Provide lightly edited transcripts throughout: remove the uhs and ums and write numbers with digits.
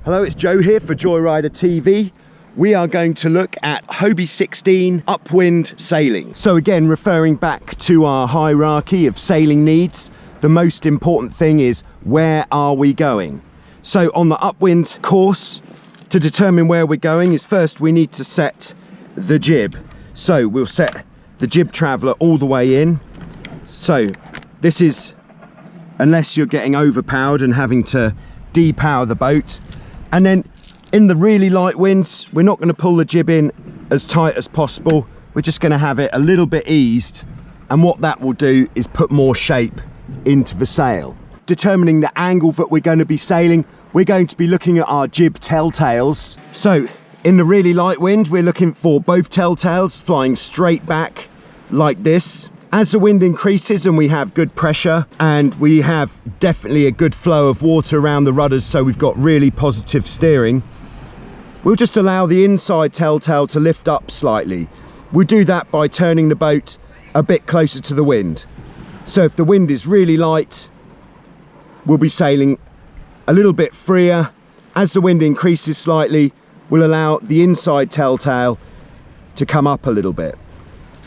Hello, it's Joe here for Joyrider TV. We are going to look at Hobie 16 upwind sailing. So again, referring back to our hierarchy of sailing needs, the most important thing is where are we going? So on the upwind course, to determine where we're going is first we need to set the jib. So we'll set the jib traveller all the way in. So this is, unless you're getting overpowered and having to depower the boat. And then in the really light winds, we're not going to pull the jib in as tight as possible. We're just going to have it a little bit eased. And what that will do is put more shape into the sail. Determining the angle that we're going to be sailing, we're going to be looking at our jib telltales. So in the really light wind, we're looking for both telltales flying straight back like this. As the wind increases and we have good pressure and we have definitely a good flow of water around the rudders, so we've got really positive steering, we'll just allow the inside telltale to lift up slightly. We'll do that by turning the boat a bit closer to the wind. So if the wind is really light, we'll be sailing a little bit freer. As the wind increases slightly, we'll allow the inside telltale to come up a little bit.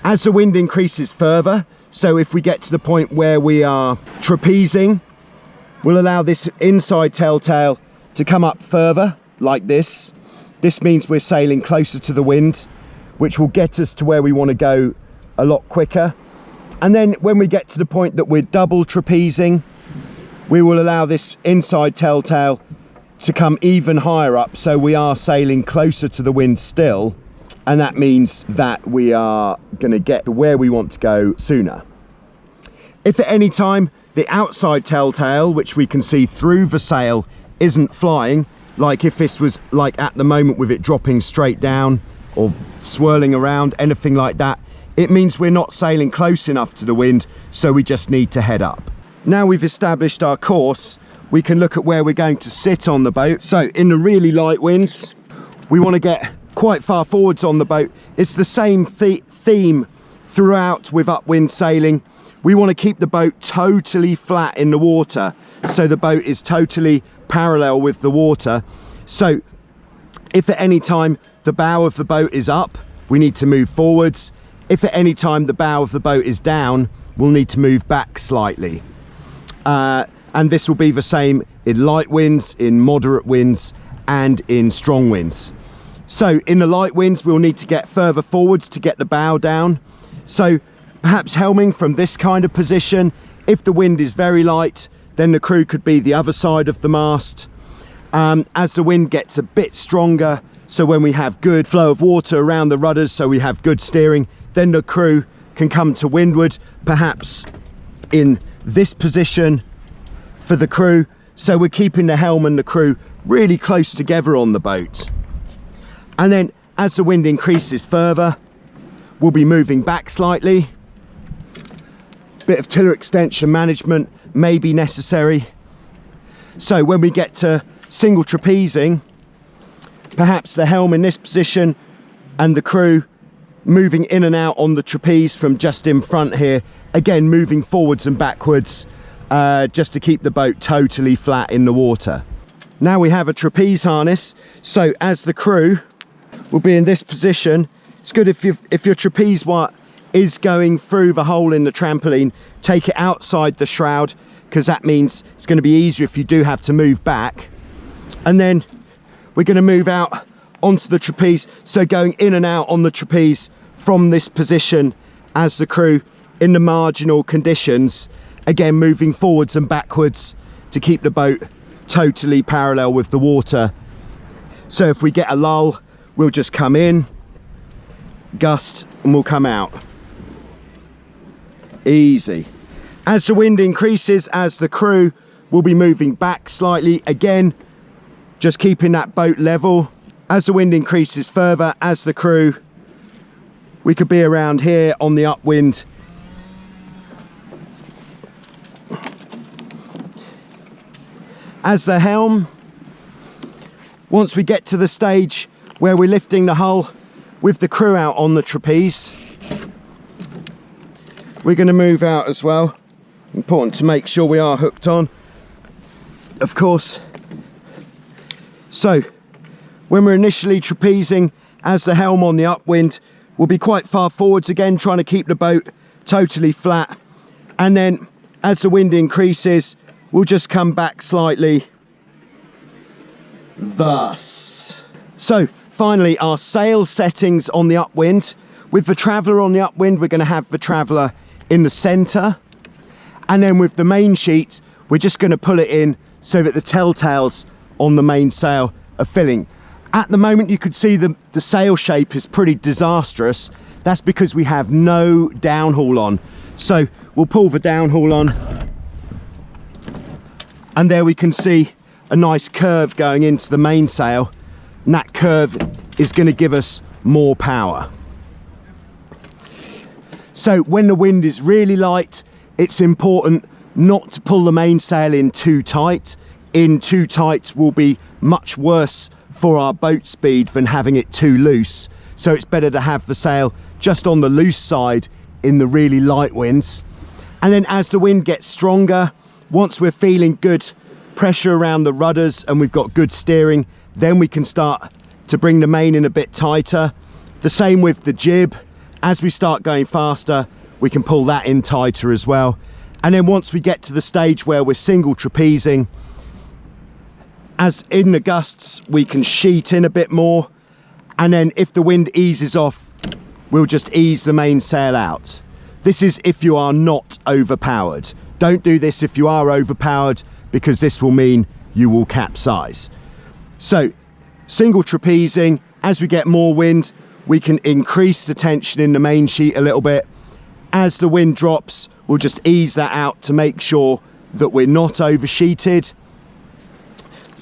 As the wind increases further, so if we get to the point where we are trapezing, we'll allow this inside telltale to come up further like this. This means we're sailing closer to the wind, which will get us to where we want to go a lot quicker. And then when we get to the point that we're double trapezing, we will allow this inside telltale to come even higher up, so we are sailing closer to the wind still. And that means that we are going to get to where we want to go sooner. If at any time the outside telltale, which we can see through the sail, isn't flying, like if this was like at the moment with it dropping straight down or swirling around, anything like that, it means we're not sailing close enough to the wind, so we just need to head up. Now we've established our course, we can look at where we're going to sit on the boat. So in the really light winds, we want to get quite far forwards on the boat. It's the same theme throughout with upwind sailing. We want to keep the boat totally flat in the water, so the boat is totally parallel with the water. So if at any time the bow of the boat is up, we need to move forwards. If at any time the bow of the boat is down, we'll need to move back slightly. And this will be the same in light winds, in moderate winds, and in strong winds. So in the light winds, we'll need to get further forwards to get the bow down. So perhaps helming from this kind of position. If the wind is very light, then the crew could be the other side of the mast. As the wind gets a bit stronger, so when we have good flow of water around the rudders, so we have good steering, then the crew can come to windward, perhaps in this position for the crew. So we're keeping the helm and the crew really close together on the boat. And then as the wind increases further, we'll be moving back slightly. Bit of tiller extension management may be necessary. So when we get to single trapezing, perhaps the helm in this position and the crew moving in and out on the trapeze from just in front here, again moving forwards and backwards, just to keep the boat totally flat in the water. Now we have a trapeze harness, so as the crew will be in this position, it's good if your trapeze wire is going through the hole in the trampoline, take it outside the shroud, because that means it's going to be easier if you do have to move back. And then we're going to move out onto the trapeze, so going in and out on the trapeze from this position as the crew in the marginal conditions, again moving forwards and backwards to keep the boat totally parallel with the water. So if we get a lull, we'll just come in, gust, and we'll come out. Easy. As the wind increases, as the crew will be moving back slightly, again just keeping that boat level. As the wind increases further, as the crew, we could be around here on the upwind. As the helm, once we get to the stage where we're lifting the hull with the crew out on the trapeze, we're going to move out as well. Important to make sure we are hooked on. Of course, So when we're initially trapezing, as the helm on the upwind, we'll be quite far forwards again, trying to keep the boat totally flat. And then as the wind increases, we'll just come back slightly, thus. So finally, our sail settings on the upwind. With the Traveller on the upwind, we're going to have the Traveller in the centre. And then with the main sheet, we're just going to pull it in so that the telltales on the main sail are filling. At the moment, you could see the sail shape is pretty disastrous. That's because we have no downhaul on. So we'll pull the downhaul on. And there we can see a nice curve going into the mainsail. And that curve is going to give us more power. So when the wind is really light, it's important not to pull the mainsail in too tight. In too tight will be much worse for our boat speed than having it too loose. So it's better to have the sail just on the loose side in the really light winds. And then as the wind gets stronger, once we're feeling good pressure around the rudders and we've got good steering, then we can start to bring the main in a bit tighter. The same with the jib. As we start going faster, we can pull that in tighter as well. And then once we get to the stage where we're single trapezing, as in the gusts, we can sheet in a bit more. And then if the wind eases off, we'll just ease the mainsail out. This is if you are not overpowered. Don't do this if you are overpowered, because this will mean you will capsize. So single trapezing, as we get more wind, we can increase the tension in the main sheet a little bit. As the wind drops, we'll just ease that out to make sure that we're not oversheeted.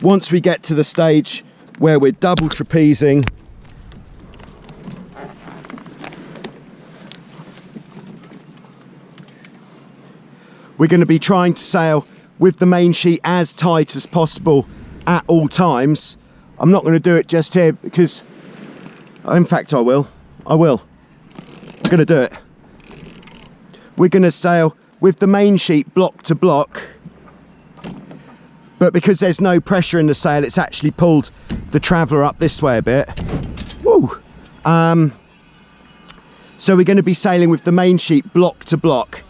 Once we get to the stage where we're double trapezing, we're going to be trying to sail with the main sheet as tight as possible at all times. I'm not going to do it just here because, in fact, I will. I'm going to do it. We're going to sail with the main sheet block to block, but because there's no pressure in the sail, it's actually pulled the Traveller up this way a bit. Woo! So we're going to be sailing with the main sheet block to block,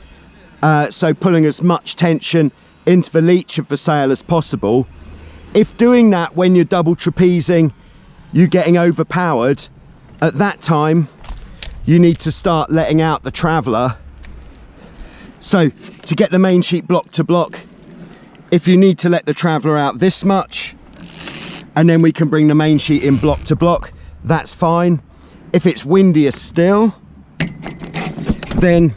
so pulling as much tension into the leech of the sail as possible. If doing that when you're double trapezing, you're getting overpowered, at that time you need to start letting out the Traveller. So to get the main sheet block to block, if you need to let the Traveller out this much, and then we can bring the main sheet in block to block, that's fine. If it's windier still, then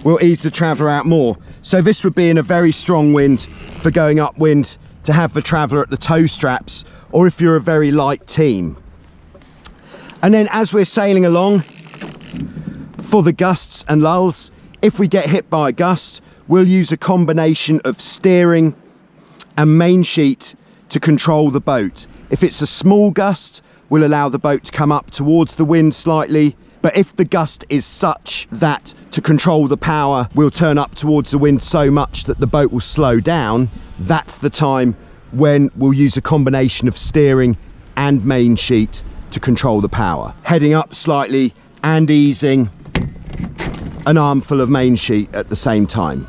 we'll ease the Traveller out more. So this would be in a very strong wind for going upwind to have the Traveller at the tow straps, or if you're a very light team. And then as we're sailing along, for the gusts and lulls, if we get hit by a gust, we'll use a combination of steering and main sheet to control the boat. If it's a small gust, we'll allow the boat to come up towards the wind slightly. But if the gust is such that to control the power, we'll turn up towards the wind so much that the boat will slow down, that's the time when we'll use a combination of steering and main sheet to control the power. Heading up slightly and easing an armful of main sheet at the same time.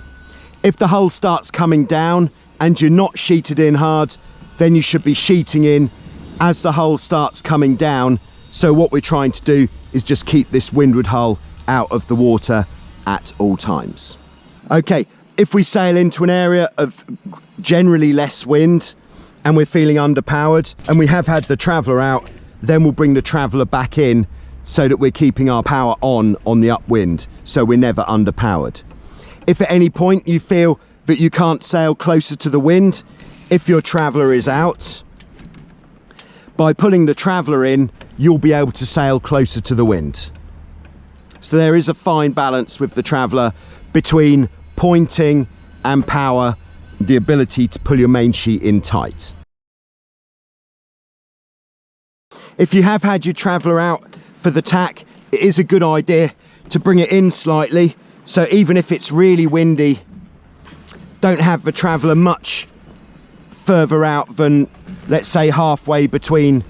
If the hull starts coming down and you're not sheeted in hard, then you should be sheeting in as the hull starts coming down. So what we're trying to do is just keep this windward hull out of the water at all times. Okay, if we sail into an area of generally less wind and we're feeling underpowered and we have had the Traveller out, then we'll bring the Traveller back in so that we're keeping our power on the upwind, so we're never underpowered. If at any point you feel that you can't sail closer to the wind, if your Traveller is out, by pulling the Traveller in, you'll be able to sail closer to the wind. So there is a fine balance with the Traveller between pointing and power, the ability to pull your main sheet in tight. If you have had your Traveller out for the tack, it is a good idea to bring it in slightly. So even if it's really windy, don't have the Traveller much further out than let's say halfway between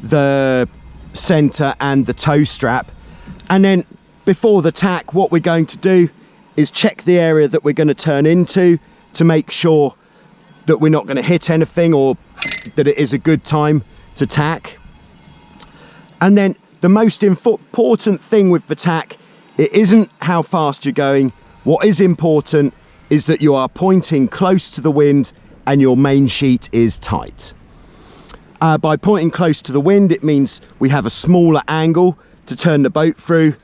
the center and the toe strap. And then before the tack, what we're going to do is check the area that we're going to turn into to make sure that we're not going to hit anything, or that it is a good time to tack. And then the most important thing with the tack, it isn't how fast you're going. What is important is that you are pointing close to the wind and your main sheet is tight. By pointing close to the wind, it means we have a smaller angle to turn the boat through.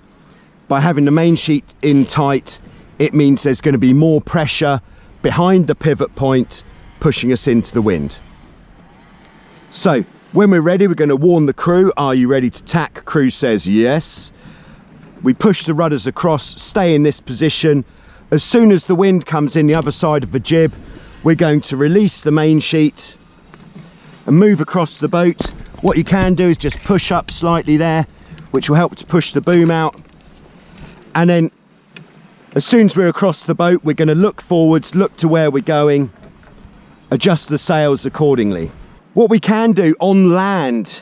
By having the main sheet in tight, it means there's going to be more pressure behind the pivot point, pushing us into the wind. So when we're ready, we're going to warn the crew, are you ready to tack? Crew says yes. We push the rudders across, stay in this position. As soon as the wind comes in the other side of the jib, we're going to release the main sheet and move across the boat. What you can do is just push up slightly there, which will help to push the boom out. And then as soon as we're across the boat, we're going to look forwards, look to where we're going, adjust the sails accordingly. What we can do on land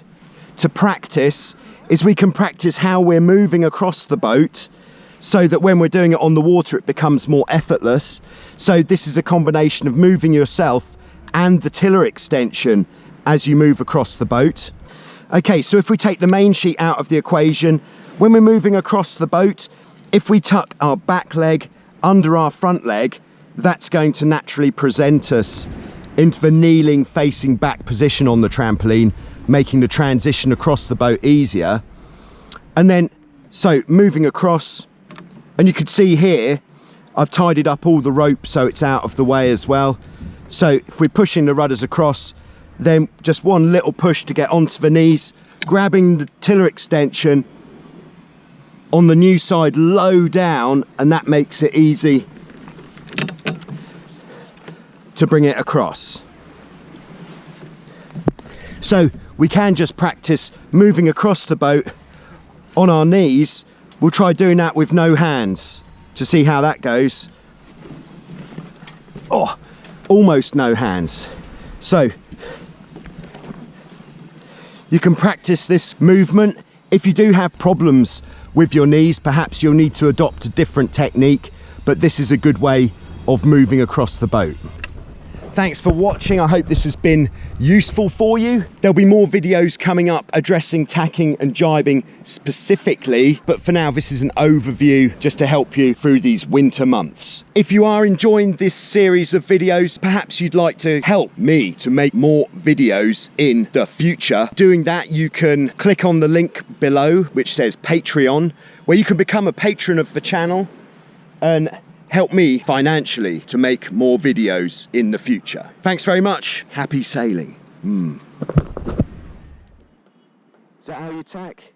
to practice is we can practice how we're moving across the boat, so that when we're doing it on the water it becomes more effortless. So this is a combination of moving yourself and the tiller extension as you move across the boat. Okay, so if we take the main sheet out of the equation, when we're moving across the boat, if we tuck our back leg under our front leg, that's going to naturally present us into the kneeling facing back position on the trampoline, making the transition across the boat easier. And then, so moving across, and you can see here, I've tidied up all the rope so it's out of the way as well. So if we're pushing the rudders across, then just one little push to get onto the knees, grabbing the tiller extension on the new side low down, and that makes it easy to bring it across. So we can just practice moving across the boat on our knees. We'll try doing that with no hands to see how that goes. Oh, almost no hands. So you can practice this movement. If you do have problems with your knees, perhaps you'll need to adopt a different technique, but this is a good way of moving across the boat. Thanks for watching. I hope this has been useful for you. There'll be more videos coming up addressing tacking and jibing specifically, but for now this is an overview just to help you through these winter months. If you are enjoying this series of videos, perhaps you'd like to help me to make more videos in the future. Doing that, you can click on the link below which says Patreon, where you can become a patron of the channel and help me financially to make more videos in the future. Thanks very much. Happy sailing. Is that how you tack?